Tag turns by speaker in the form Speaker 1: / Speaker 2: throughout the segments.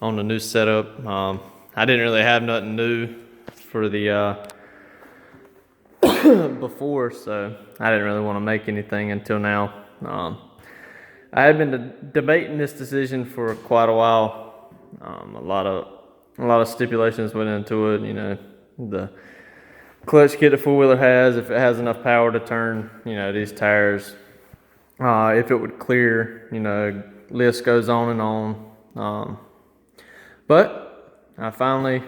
Speaker 1: on the new setup. I didn't really have nothing new for the before, so I didn't really want to make anything until now. I had been debating this decision for quite a while. A lot of stipulations went into it. You know, the clutch kit the four-wheeler has, if it has enough power to turn, you know, these tires, if it would clear, you know, list goes on and on. But I finally,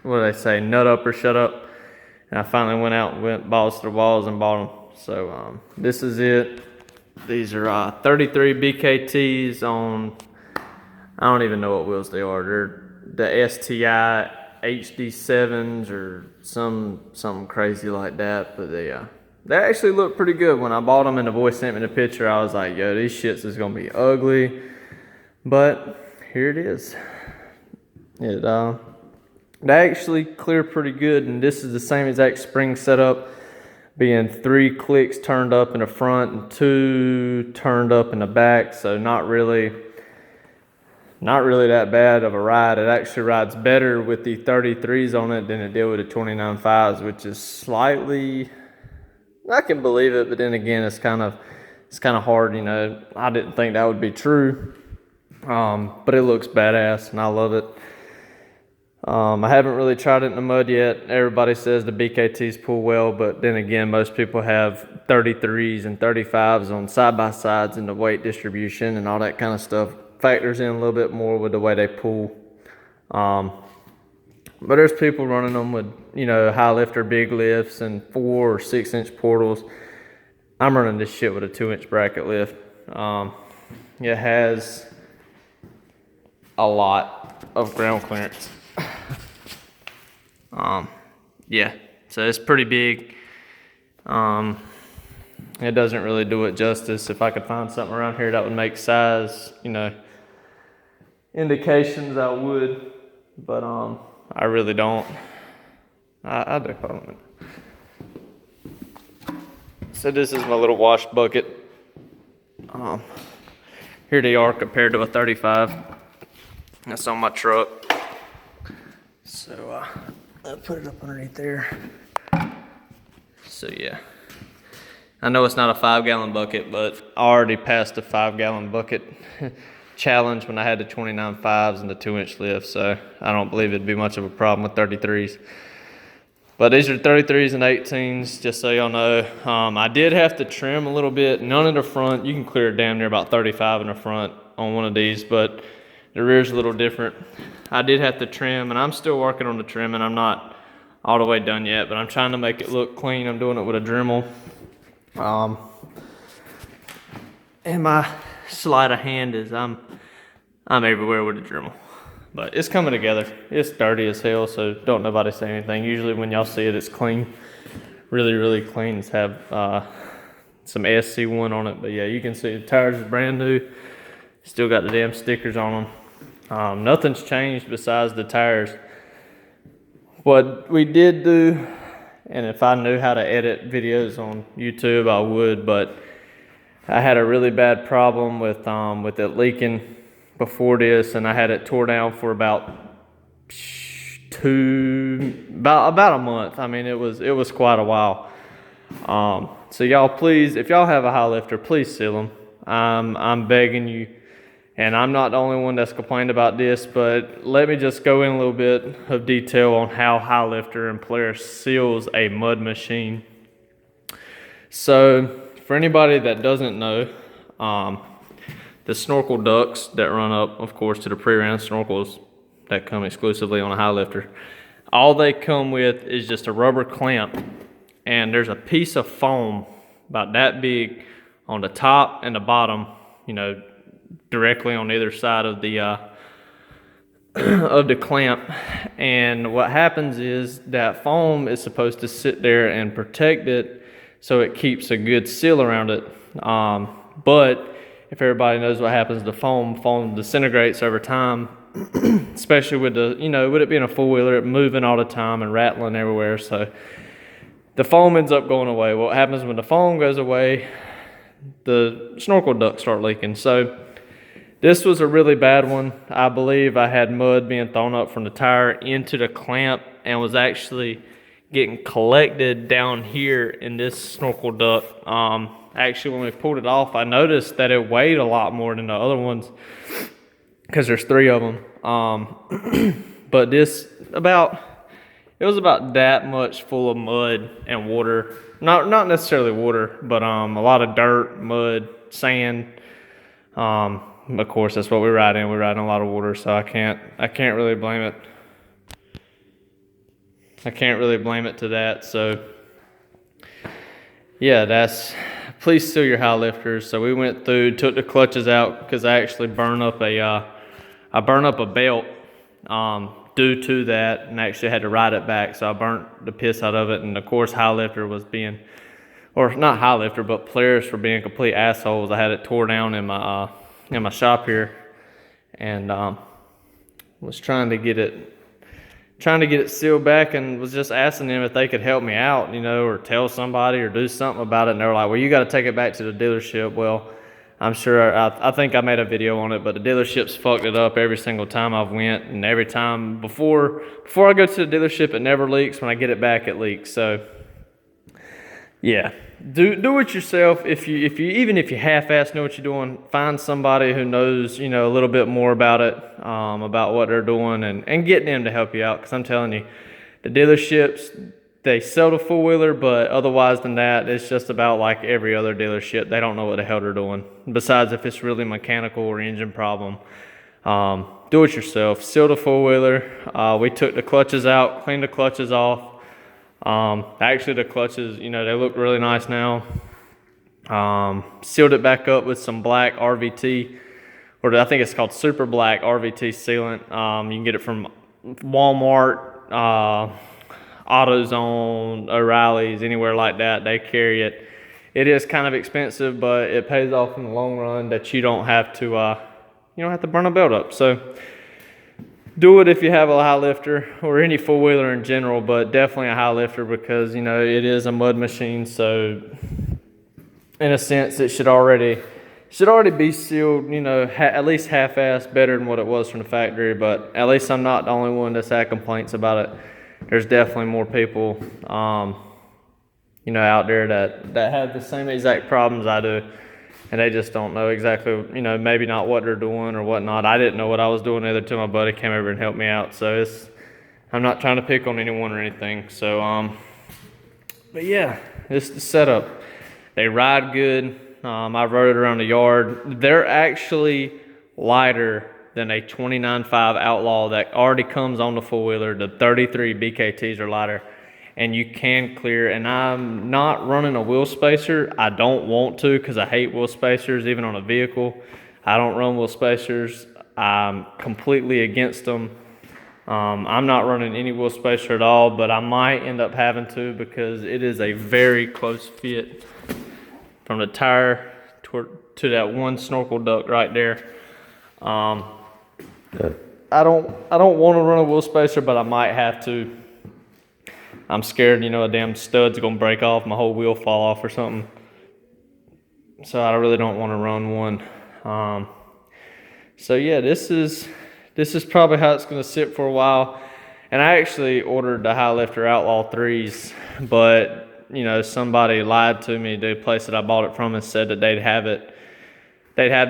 Speaker 1: what do they say, nut up or shut up, and I finally went out and went balls to the walls and bought them. So this is it. These are 33 BKTs on, I don't even know what wheels they are. They're the STI HD7s or something crazy like that. But they actually look pretty good. When I bought them and the boy sent me the picture, I was like, yo, these shits is gonna be ugly. But here it is. They actually clear pretty good, and this is the same exact spring setup, being 3 clicks turned up in the front and 2 turned up in the back. So not really that bad of a ride. It actually rides better with the 33s on it than it did with the 29.5s, which is slightly, I can believe it, but then again, it's kind of hard, you know. I didn't think that would be true, but it looks badass and I love it. I haven't really tried it in the mud yet. Everybody says the BKTs pull well, but then again, most people have 33s and 35s on side-by-sides, and the weight distribution and all that kind of stuff factors in a little bit more with the way they pull. But there's people running them with, you know, Highlifter big lifts and 4 or 6 inch portals. I'm running this shit with a 2-inch bracket lift. It has a lot of ground clearance. Yeah, so it's pretty big. It doesn't really do it justice. If I could find something around here that would make size, you know, indications, I would, but I really don't. I do. Hold on. So this is my little wash bucket. Here they are compared to a 35. That's on my truck. So I'll put it up underneath there. So yeah, I know it's not a 5-gallon bucket, but I already passed the 5-gallon bucket challenge when I had the 29.5s and the 2-inch lift, so I don't believe it'd be much of a problem with 33s. But these are 33s and 18s, just so y'all know. I did have to trim a little bit. None in the front. You can clear damn near about 35 in the front on one of these, but the rear's a little different. I did have to trim, and I'm still working on the trimming. I'm not all the way done yet, but I'm trying to make it look clean. I'm doing it with a Dremel. And my sleight of hand is I'm everywhere with a Dremel. But it's coming together. It's dirty as hell, so don't nobody say anything. Usually when y'all see it, it's clean. Really, really clean. It's have some SC1 on it. But yeah, you can see the tires are brand new. Still got the damn stickers on them. Nothing's changed besides the tires. What we did do, and if I knew how to edit videos on YouTube, I would, but I had a really bad problem with it leaking before this, and I had it tore down for about a month. I mean, it was quite a while. So y'all, please, if y'all have a Highlifter, please seal them. I'm begging you, and I'm not the only one that's complained about this, but let me just go in a little bit of detail on how Highlifter and Polaris seals a mud machine. So for anybody that doesn't know, the snorkel ducts that run up, of course, to the pre-ran snorkels that come exclusively on a Highlifter, all they come with is just a rubber clamp, and there's a piece of foam about that big on the top and the bottom, you know, directly on either side of the clamp. And what happens is that foam is supposed to sit there and protect it, so it keeps a good seal around it. But if everybody knows what happens to foam disintegrates over time, especially with with it being a four-wheeler, it moving all the time and rattling everywhere. So the foam ends up going away. What happens when the foam goes away, the snorkel ducts start leaking. So This was a really bad one. I believe I had mud being thrown up from the tire into the clamp and was actually getting collected down here in this snorkel duct. Actually, when we pulled it off, I noticed that it weighed a lot more than the other ones because there's 3 of them. But this it was about that much full of mud and water. Not necessarily water, but a lot of dirt, mud, sand. Of course, that's what we ride in. We ride in a lot of water, so I can't really blame it. I can't really blame it to that. So yeah, please seal your Highlifers. So we went through, took the clutches out because I actually burned up a belt due to that, and actually had to ride it back. So I burnt the piss out of it, and of course Highlifter was being, or not Highlifter, but Polaris were being complete assholes. I had it tore down in my shop here, and was trying to get it sealed back, and was just asking them if they could help me out, you know, or tell somebody or do something about it. And they were like, well, you got to take it back to the dealership. Well, I'm sure, I think I made a video on it, but the dealership's fucked it up every single time I've went, and every time before I go to the dealership, it never leaks. When I get it back, it leaks. So yeah, do it yourself. Even if you half-ass know what you're doing, find somebody who knows, you know, a little bit more about it, about what they're doing, and get them to help you out. Because I'm telling you, the dealerships, they sell the four-wheeler, but otherwise than that, it's just about like every other dealership. They don't know what the hell they're doing. Besides, if it's really mechanical or engine problem, do it yourself. Seal the four-wheeler. We took the clutches out, cleaned the clutches off. Actually, the clutches, you know, they look really nice now. Sealed it back up with some black RVT, or I think it's called super black RVT sealant. You can get it from Walmart, AutoZone, O'Reilly's, anywhere like that. They carry it. It is kind of expensive, but it pays off in the long run that you don't have to burn a belt up. So do it if you have a Highlifter or any four-wheeler in general, but definitely a Highlifter, because, you know, it is a mud machine. So in a sense, it should already be sealed, you know, at least half-assed, better than what it was from the factory. But at least I'm not the only one that's had complaints about it. There's definitely more people, you know, out there that have the same exact problems I do, and they just don't know exactly, you know, maybe not what they're doing or whatnot. I didn't know what I was doing either till my buddy came over and helped me out. So I'm not trying to pick on anyone or anything. So, but yeah, this is the setup. They ride good. I rode it around the yard. They're actually lighter than a 29.5 Outlaw that already comes on the four-wheeler. The 33 BKTs are lighter, and you can clear. And I'm not running a wheel spacer. I don't want to, because I hate wheel spacers, even on a vehicle. I don't run wheel spacers. I'm completely against them. I'm not running any wheel spacer at all, but I might end up having to, because it is a very close fit from the tire to that one snorkel duct right there. I don't want to run a wheel spacer, but I might have to. I'm scared, you know, a damn stud's gonna break off, my whole wheel fall off or something. So I really don't want to run one. So yeah, this is probably how it's gonna sit for a while. And I actually ordered the Highlifter Outlaw 3s, but you know, somebody lied to me. The place that I bought it from and said that they'd have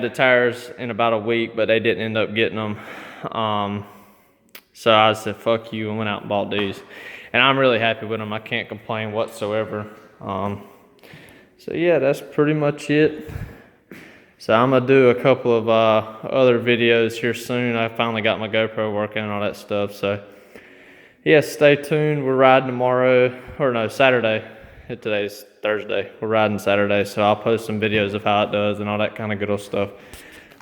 Speaker 1: the tires in about a week, but they didn't end up getting them. So I said, fuck you, and went out and bought these. And I'm really happy with them. I can't complain whatsoever. So yeah, that's pretty much it. So I'm gonna do a couple of other videos here soon. I finally got my GoPro working and all that stuff. So yeah, stay tuned. We're riding tomorrow, or no, Saturday. Today's Thursday. We're riding Saturday, so I'll post some videos of how it does and all that kind of good old stuff.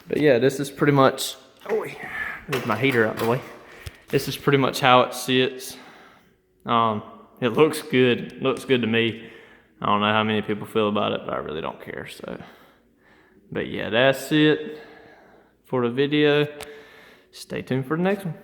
Speaker 1: But yeah, this is pretty much, move my heater out of the way. This is pretty much how it sits. It looks good. Looks good to me. I don't know how many people feel about it, but I really don't care. So, but yeah, that's it for the video. Stay tuned for the next one.